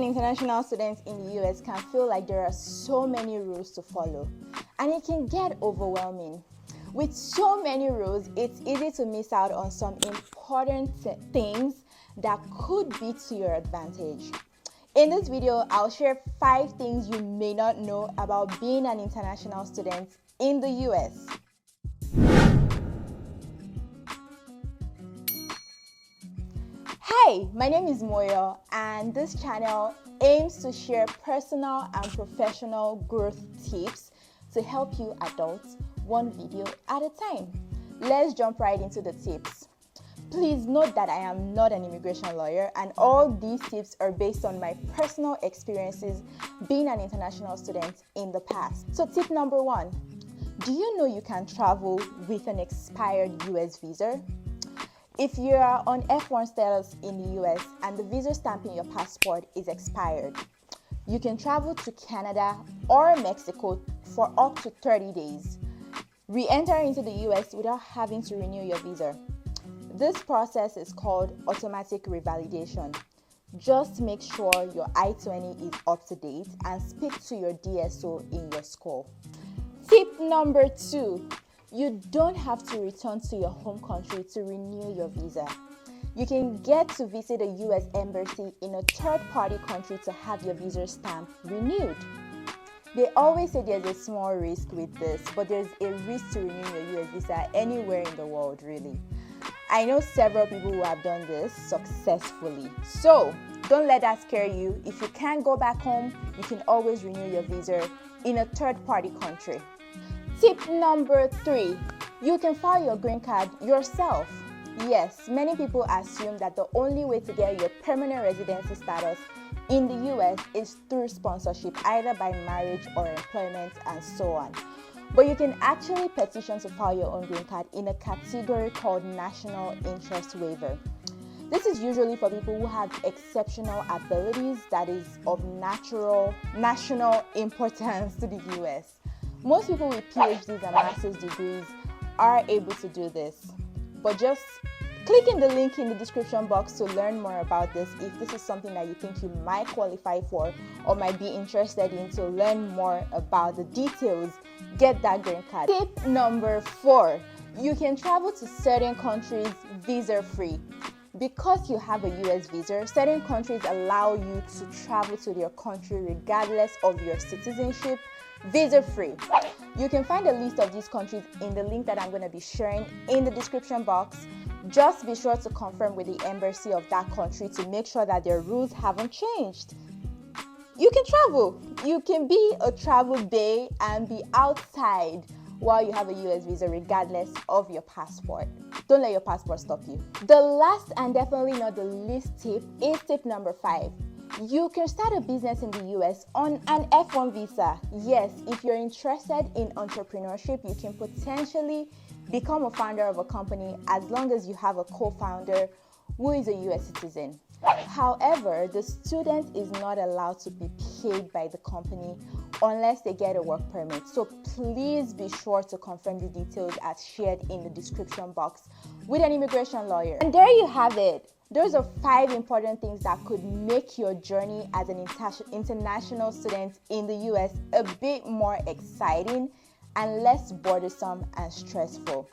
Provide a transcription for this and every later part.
an international student in the US can feel like there are so many rules to follow, and it can get overwhelming. With so many rules, it's easy to miss out on some important things that could be to your advantage. In this video, I'll share 5 things you may not know about being an international student in the US. Hi, my name is Moyo, and this channel aims to share personal and professional growth tips to help you adults one video at a time. Let's jump right into the tips. Please note that I am not an immigration lawyer, and all these tips are based on my personal experiences being an international student in the past. So tip number 1, do you know you can travel with an expired US visa? If you are on F1 status in the US and the visa stamp in your passport is expired, you can travel to Canada or Mexico for up to 30 days. Re-enter into the US without having to renew your visa. This process is called automatic revalidation. Just make sure your I-20 is up to date and speak to your DSO in your school. Tip number 2. You don't have to return to your home country to renew your visa. You can get to visit a US embassy in a third-party country to have your visa stamp renewed. They always say there's a small risk with this, but there's a risk to renew your US visa anywhere in the world, really. I know several people who have done this successfully. So don't let that scare you. If you can't go back home, you can always renew your visa in a third-party country. Tip number 3, you can file your green card yourself. Yes, many people assume that the only way to get your permanent residency status in the US is through sponsorship, either by marriage or employment and so on. But you can actually petition to file your own green card in a category called National Interest Waiver. This is usually for people who have exceptional abilities that is of national importance to the US. Most people with PhDs and master's degrees are able to do this, but just click in the link in the description box to learn more about this if this is something that you think you might qualify for or might be interested in. To learn more about the details, get that green card. Tip number 4, you can travel to certain countries visa-free. Because you have a US visa, certain countries allow you to travel to their country regardless of your citizenship, visa-free. You can find a list of these countries in the link that I'm going to be sharing in the description box. Just be sure to confirm with the embassy of that country to make sure that their rules haven't changed. You can travel. You can be a travel bae and be outside while you have a US visa regardless of your passport. Don't let your passport stop you. The last and definitely not the least tip is tip number 5. You can start a business in the US on an F1 visa. Yes, if you're interested in entrepreneurship, you can potentially become a founder of a company as long as you have a co-founder who is a US citizen. However, the student is not allowed to be paid by the company unless they get a work permit. So please be sure to confirm the details as shared in the description box with an immigration lawyer. And there you have it. Those are 5 important things that could make your journey as an international student in the US a bit more exciting and less bothersome and stressful.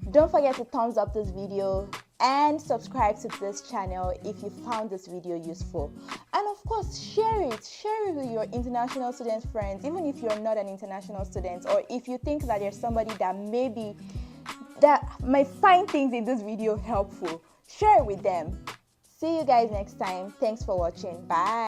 Don't forget to thumbs up this video and subscribe to this channel if you found this video useful. And of course, share it with your international student friends, even if you're not an international student, or if you think that there's somebody that might find things in this video helpful. Share it with them. See you guys next time. Thanks for watching. Bye.